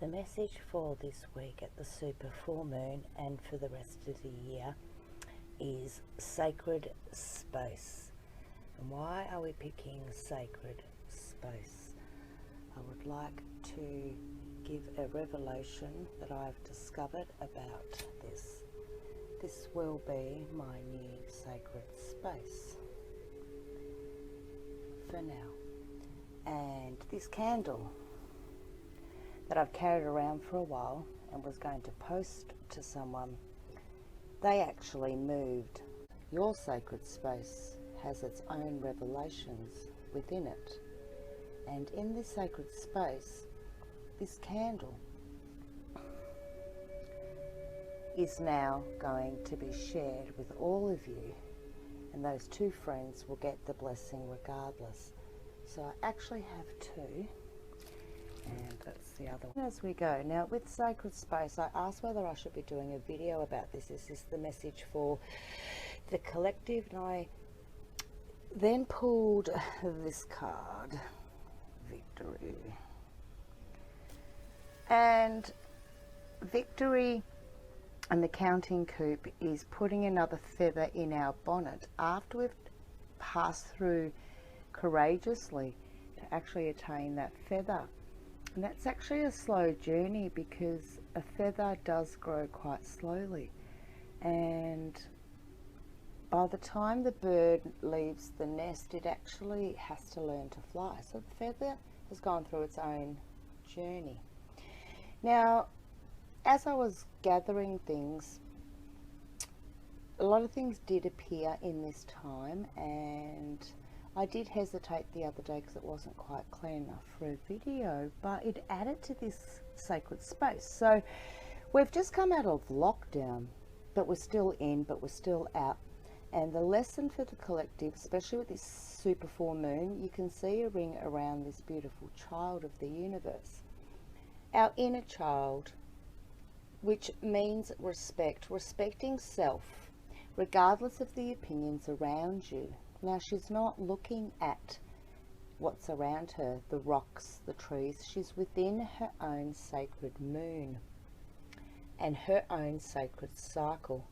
The message for this week at the super full moon and for the rest of the year is sacred space. And why are we picking sacred space? I would like to give a revelation that I've discovered about this. This will be my new sacred space for now. And this candle that I've carried around for a while and was going to post to someone, they actually moved. Your sacred space has its own revelations within it. And in this sacred space, this candle is now going to be shared with all of you. And those two friends will get the blessing regardless. So I actually have two. And that's the other one. As we go, now with sacred space, I asked whether I should be doing a video about this. Is this the message for the collective? And I then pulled this card, Victory. And Victory and the counting coop is putting another feather in our bonnet after we've passed through courageously to actually attain that feather. And that's actually a slow journey because a feather does grow quite slowly. And by the time the bird leaves the nest, it actually has to learn to fly. So the feather has gone through its own journey. Now, as I was gathering things, a lot of things did appear in this time, and I did hesitate the other day because it wasn't quite clear enough for a video, but it added to this sacred space. So we've just come out of lockdown, but we're still in, but we're still out. And the lesson for the collective, especially with this super full moon, you can see a ring around this beautiful child of the universe. Our inner child, which means respect, respecting self, regardless of the opinions around you. Now, she's not looking at what's around her, the rocks, the trees. She's within her own sacred moon and her own sacred cycle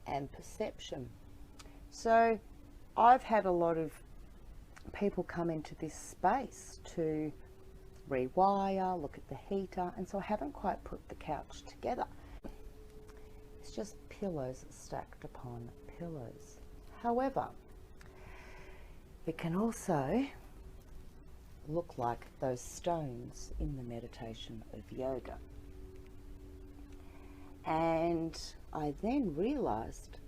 and perception. So I've had a lot of people come into this space to rewire, look at the heater, and so I haven't quite put the couch together. It's just pillows stacked upon pillows. However, it can also look like those stones in the meditation of yoga. And I then realized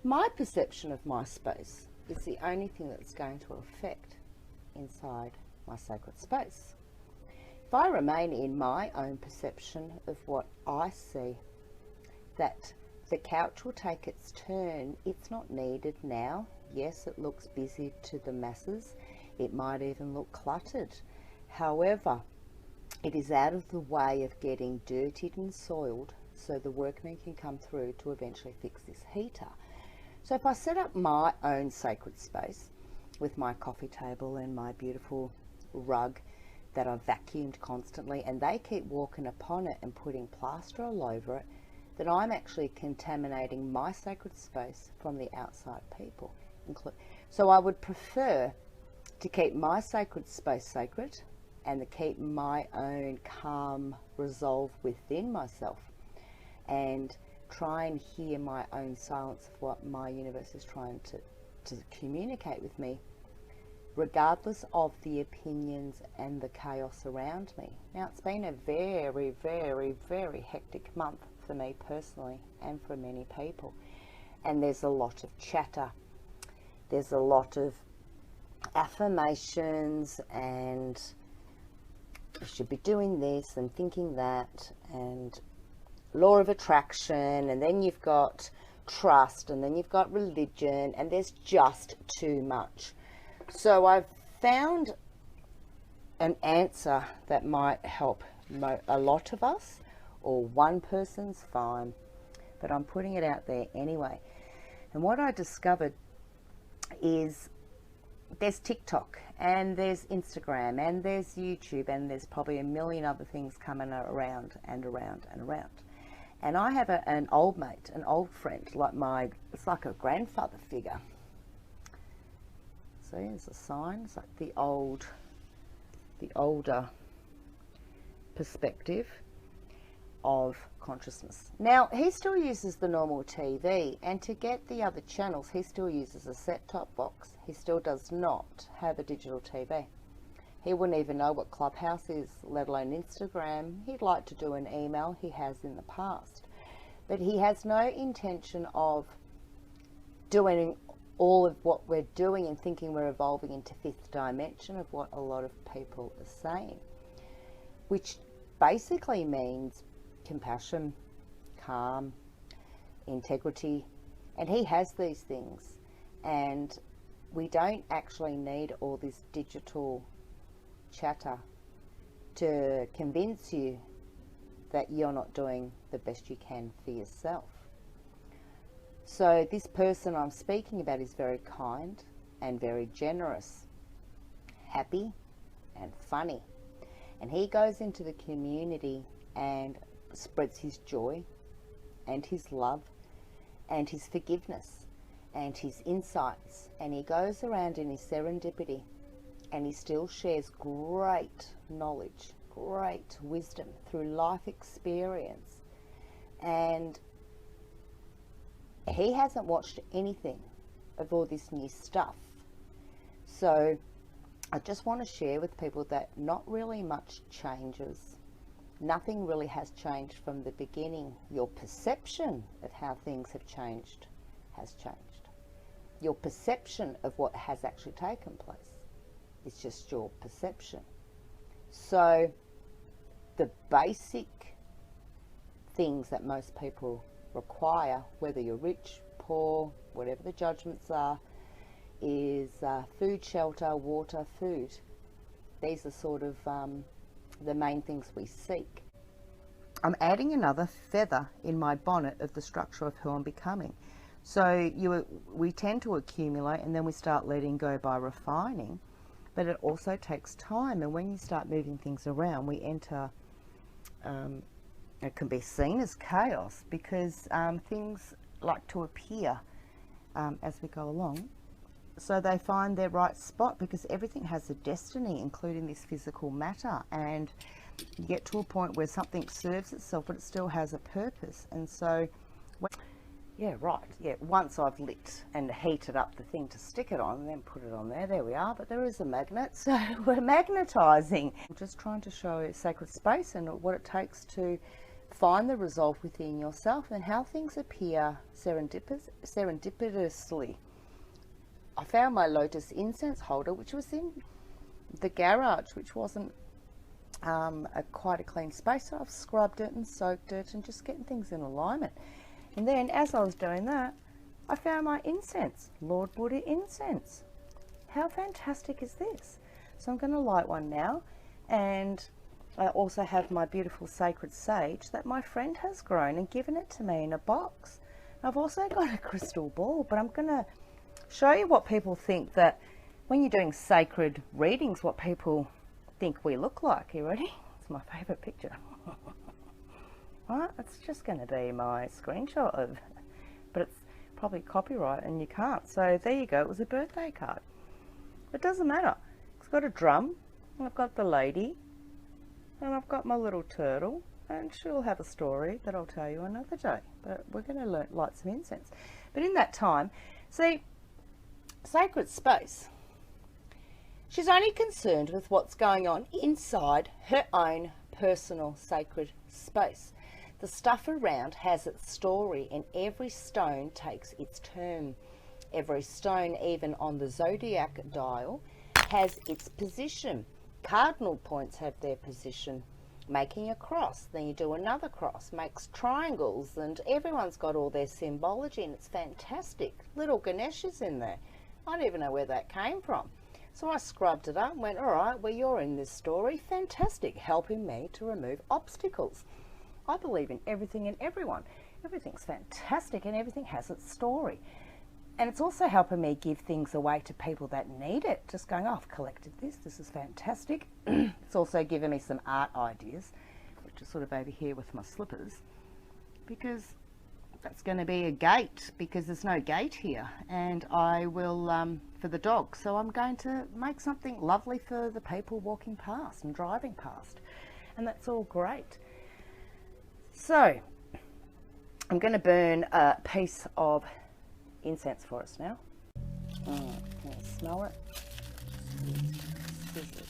my perception of my space is the only thing that's going to affect inside my sacred space. If I remain in my own perception of what I see, that the couch will take its turn, it's not needed now. Yes, it looks busy to the masses. It might even look cluttered. However, it is out of the way of getting dirtied and soiled so the workmen can come through to eventually fix this heater. So if I set up my own sacred space with my coffee table and my beautiful rug that I've vacuumed constantly, and they keep walking upon it and putting plaster all over it, then I'm actually contaminating my sacred space from the outside people. So I would prefer to keep my sacred space sacred and to keep my own calm resolve within myself and try and hear my own silence of what my universe is trying to communicate with me, regardless of the opinions and the chaos around me. Now, it's been a very, very, very hectic month for me personally and for many people. And there's a lot of chatter. There's a lot of affirmations and you should be doing this and thinking that, and law of attraction, and then you've got trust, and then you've got religion, and there's just too much. So I've found an answer that might help a lot of us, or one person's fine, but I'm putting it out there anyway. And what I discovered is there's TikTok, and there's Instagram, and there's YouTube, and there's probably a million other things coming around and around and around. And I have an old mate, an old friend, it's like a grandfather figure. So there's a sign. It's like the older perspective of consciousness. Now, he still uses the normal TV, and to get the other channels, he still uses a set-top box. He still does not have a digital TV. He wouldn't even know what Clubhouse is, let alone Instagram. He'd like to do an email. He has in the past. But he has no intention of doing all of what we're doing and thinking we're evolving into fifth dimension of what a lot of people are saying, which basically means compassion, calm, integrity, and he has these things. And we don't actually need all this digital chatter to convince you that you're not doing the best you can for yourself. So this person I'm speaking about is very kind and very generous, happy and funny. And he goes into the community and spreads his joy and his love and his forgiveness and his insights. And he goes around in his serendipity, and he still shares great knowledge, great wisdom through life experience. And he hasn't watched anything of all this new stuff. So I just want to share with people that not really much changes. Nothing really has changed from the beginning. Your perception of how things have changed has changed. Your perception of what has actually taken place is just your perception. So the basic things that most people require, whether you're rich, poor, whatever the judgments are, is food, shelter, water, food. These are sort of the main things we seek. I'm adding another feather in my bonnet of the structure of who I'm becoming. So we tend to accumulate, and then we start letting go by refining, but it also takes time. And when you start moving things around, we enter, it can be seen as chaos, because things like to appear as we go along. So they find their right spot, because everything has a destiny, including this physical matter. And you get to a point where something serves itself, but it still has a purpose. And so, once I've lit and heated up the thing to stick it on and then put it on there we are. But there is a magnet, so we're magnetizing. I'm just trying to show sacred space and what it takes to find the resolve within yourself, and how things appear serendipitously. I found my lotus incense holder, which was in the garage, which wasn't quite a clean space. So I've scrubbed it and soaked it and just getting things in alignment. And then as I was doing that, I found my incense, Lord Buddha incense. How fantastic is this? So I'm going to light one now. And I also have my beautiful sacred sage that my friend has grown and given it to me in a box. I've also got a crystal ball, but I'm going to show you what people think, that when you're doing sacred readings, what people think we look like. You ready? It's my favourite picture. Right, it's just going to be my screenshot of, but it's probably copyright and you can't. So there you go. It was a birthday card. It doesn't matter. It's got a drum, and I've got the lady, and I've got my little turtle, and she'll have a story that I'll tell you another day. But we're going to light some incense. But in that time, see, sacred space, she's only concerned with what's going on inside her own personal sacred space. The stuff around has its story, and every stone takes its turn. Every stone, even on the zodiac dial, has its position. Cardinal points have their position. Making a cross, then you do another cross, makes triangles, and everyone's got all their symbology, and it's fantastic. Little Ganesh is in there. I don't even know where that came from. So I scrubbed it up and went, all right, well, you're in this story. Fantastic, helping me to remove obstacles. I believe in everything and everyone. Everything's fantastic, and everything has its story. And it's also helping me give things away to people that need it. Just going, oh, I've collected this. This is fantastic. It's also given me some art ideas, which is sort of over here with my slippers, because that's going to be a gate, because there's no gate here. And I will, for the dog. So I'm going to make something lovely for the people walking past and driving past. And that's all great. So I'm going to burn a piece of incense for us now. Can you smell it? Scissors.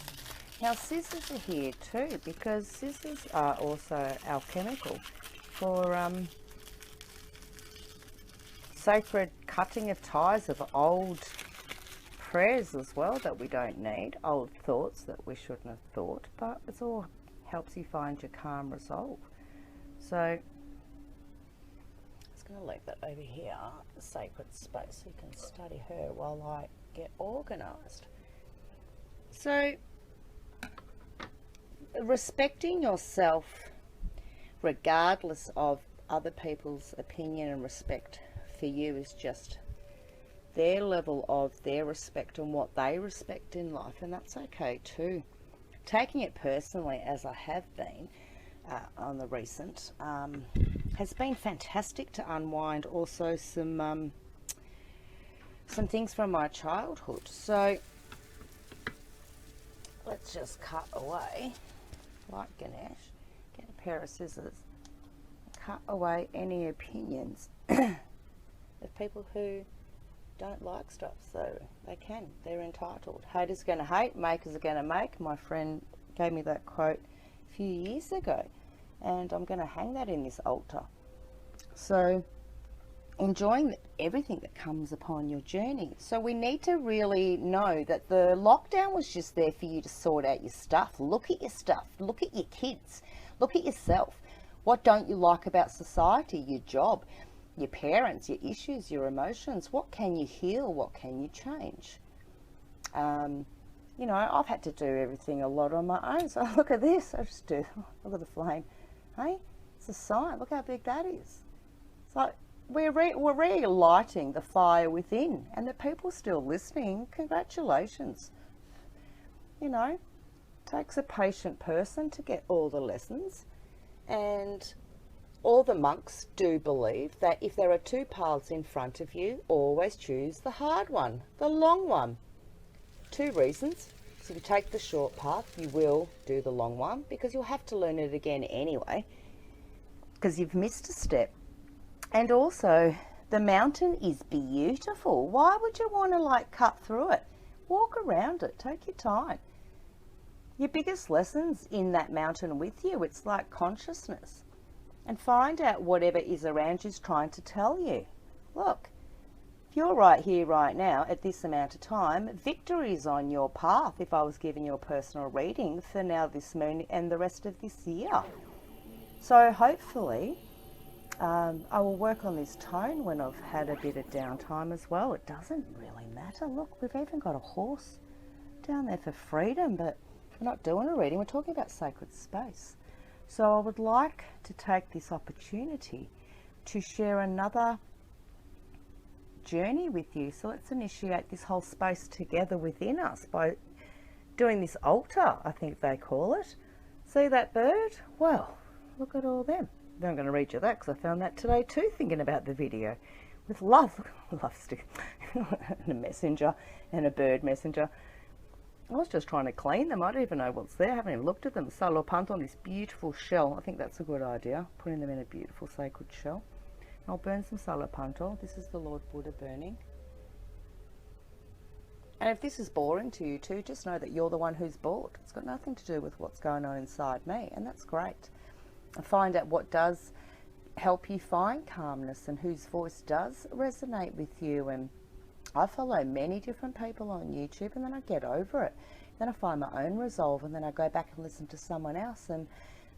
Now scissors are here too, because scissors are also alchemical for sacred cutting of ties of old prayers as well that we don't need, old thoughts that we shouldn't have thought, but it all helps you find your calm resolve. So going to leave that over here, a sacred space, so you can study her while I get organised. So, respecting yourself regardless of other people's opinion and respect for you is just their level of their respect and what they respect in life, and that's okay too. Taking it personally, as I have been on the recent, has been fantastic to unwind also some things from my childhood. So let's just cut away, like Ganesh, get a pair of scissors, cut away any opinions of people who don't like stuff. So they can, they're entitled. Haters are going to hate, makers are going to make. My friend gave me that quote a few years ago, and I'm going to hang that in this altar. So enjoying everything that comes upon your journey. So we need to really know that the lockdown was just there for you to sort out your stuff. Look at your stuff, look at your kids, look at yourself. What don't you like about society, your job, your parents, your issues, your emotions? What can you heal? What can you change? You know, I've had to do everything a lot on my own. So look at this, I just do, look at the flame. Hey, it's a sign, look how big that is. It's like, we're relighting the fire within, and the people still listening, congratulations. You know, it takes a patient person to get all the lessons, and all the monks do believe that if there are two paths in front of you, always choose the hard one, the long one. 2 reasons. So if you take the short path, you will do the long one, because you'll have to learn it again anyway, because you've missed a step. And also, the mountain is beautiful. Why would you want to like cut through it? Walk around it, take your time. Your biggest lessons in that mountain with you, it's like consciousness. And find out whatever is around you is trying to tell you. Look, if you're right here, right now, at this amount of time, victory is on your path if I was giving you a personal reading for now this moon and the rest of this year. So hopefully, I will work on this tone when I've had a bit of downtime as well. It doesn't really matter. Look, we've even got a horse down there for freedom, but we're not doing a reading. We're talking about sacred space. So I would like to take this opportunity to share another journey with you. So let's initiate this whole space together within us by doing this altar, I think they call it. See that bird? Well, look at all them. Then I'm going to read you that because I found that today too, thinking about the video. With love stick, and a messenger and a bird messenger. I was just trying to clean them. I don't even know what's there. I haven't even looked at them. Solo punt on this beautiful shell. I think that's a good idea. Putting them in a beautiful sacred shell. I'll burn some solo punto. This is the Lord Buddha burning. And if this is boring to you too, just know that you're the one who's bored. It's got nothing to do with what's going on inside me, and that's great. And find out what does help you find calmness and whose voice does resonate with you. And I follow many different people on YouTube, and then I get over it. Then I find my own resolve, and then I go back and listen to someone else, and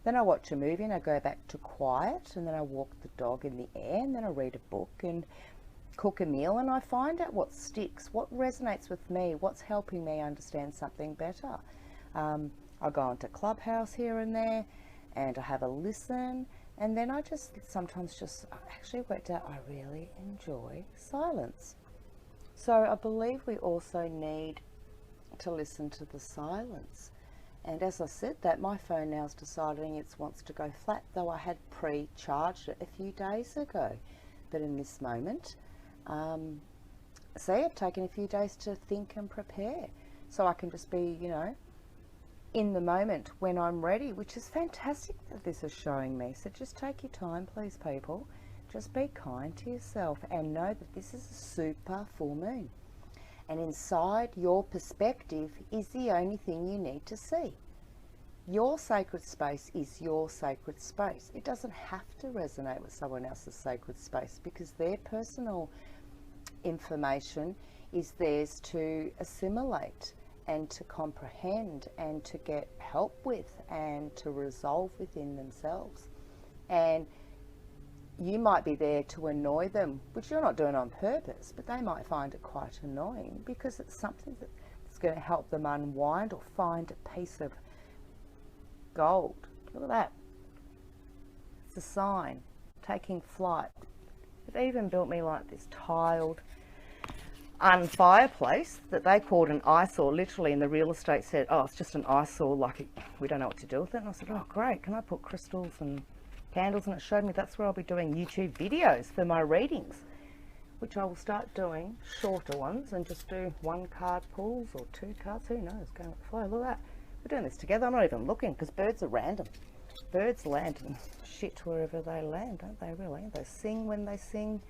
then I watch a movie and I go back to quiet, and then I walk the dog in the air, and then I read a book and cook a meal, and I find out what sticks, what resonates with me, what's helping me understand something better. I go into Clubhouse here and there, and I have a listen, and then I just sometimes just actually worked out I really enjoy silence. So I believe we also need to listen to the silence. And as I said that, my phone now is deciding it wants to go flat, though I had pre-charged it a few days ago. But in this moment, see, I've taken a few days to think and prepare. So I can just be, you know, in the moment when I'm ready, which is fantastic that this is showing me. So just take your time, please, people. Just be kind to yourself and know that this is a super full moon. And inside your perspective is the only thing you need to see. Your sacred space is your sacred space. It doesn't have to resonate with someone else's sacred space, because their personal information is theirs to assimilate and to comprehend and to get help with and to resolve within themselves. And you might be there to annoy them, which you're not doing on purpose, but they might find it quite annoying because it's something that's going to help them unwind or find a piece of gold. Look at that. It's a sign, taking flight. They've even built me like this tiled fireplace that they called an eyesore. Literally, in the real estate said, oh, it's just an eyesore, like we don't know what to do with it. And I said, oh great, can I put crystals and candles? And it showed me that's where I'll be doing YouTube videos for my readings, which I will start doing shorter ones and just do 1 card pulls or 2 cards, who knows, going with the flow. Look at that, we're doing this together. I'm not even looking, because birds are random. Birds land and shit wherever they land, don't they, really? They sing when they sing,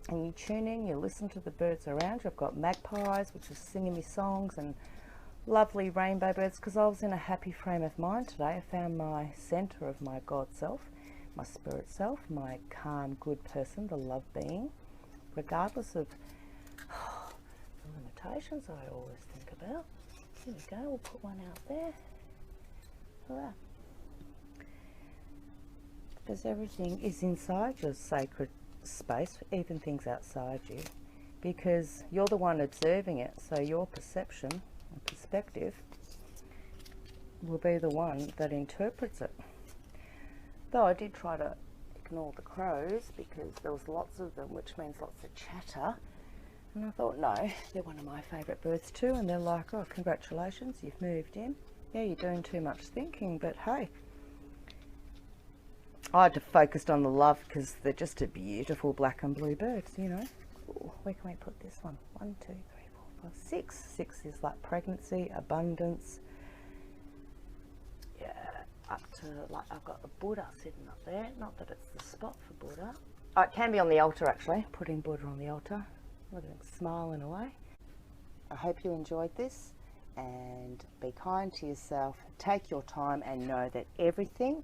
and you tune in, you listen to the birds around you. I've got magpies, which is singing me songs, and lovely rainbow birds, because I was in a happy frame of mind today. I found my center of my God self, my spirit self, my calm, good person, the love being, regardless of the limitations I always think about. Here we go, we'll put one out there. Look at that. Because everything is inside your sacred space, even things outside you, because you're the one observing it, so your perception and perspective will be the one that interprets it. Though I did try to ignore the crows because there was lots of them, which means lots of chatter, and I thought, no, they're one of my favourite birds too. And they're like, oh, congratulations, you've moved in. Yeah, you're doing too much thinking, but hey, I had to focus on the love because they're just a beautiful black and blue birds, you know. Ooh, where can we put this one? 1, 2, 3, 4, 5, 6. 6 is like pregnancy, abundance. Yeah, up to, like, I've got the Buddha sitting up there. Not that it's the spot for Buddha. Oh, it can be on the altar, actually. Putting Buddha on the altar. Look at him smiling away. I hope you enjoyed this, and be kind to yourself. Take your time and know that everything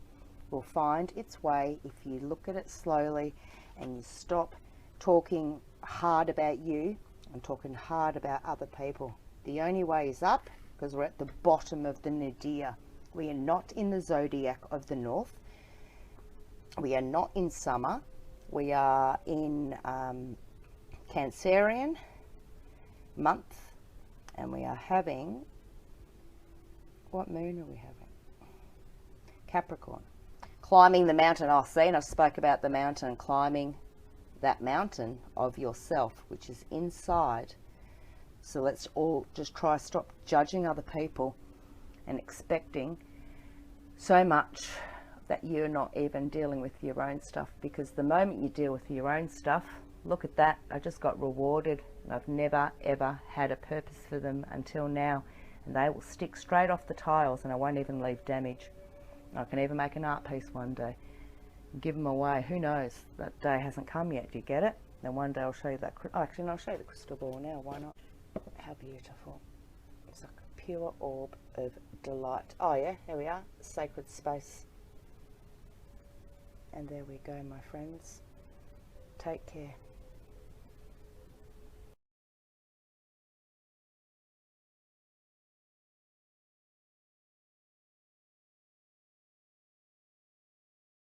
will find its way if you look at it slowly and you stop talking hard about you and talking hard about other people. The only way is up, because we're at the bottom of the nadir. We are not in the zodiac of the north. We are not in summer. We are in Cancerian month, and we are having, what moon are we having? Capricorn. Climbing the mountain. Oh, see, and I spoke about the mountain, climbing that mountain of yourself, which is inside. So let's all just try to stop judging other people and expecting so much that you're not even dealing with your own stuff, because the moment you deal with your own stuff, look at that, I just got rewarded, and I've never ever had a purpose for them until now, and they will stick straight off the tiles and I won't even leave damage. I can even make an art piece one day and give them away. Who knows? That day hasn't come yet. Do you get it? Then one day I'll show you that. Oh, actually, I'll show you the crystal ball now. Why not? How beautiful. It's like a pure orb of delight. Oh yeah, here we are. Sacred space. And there we go, my friends. Take care.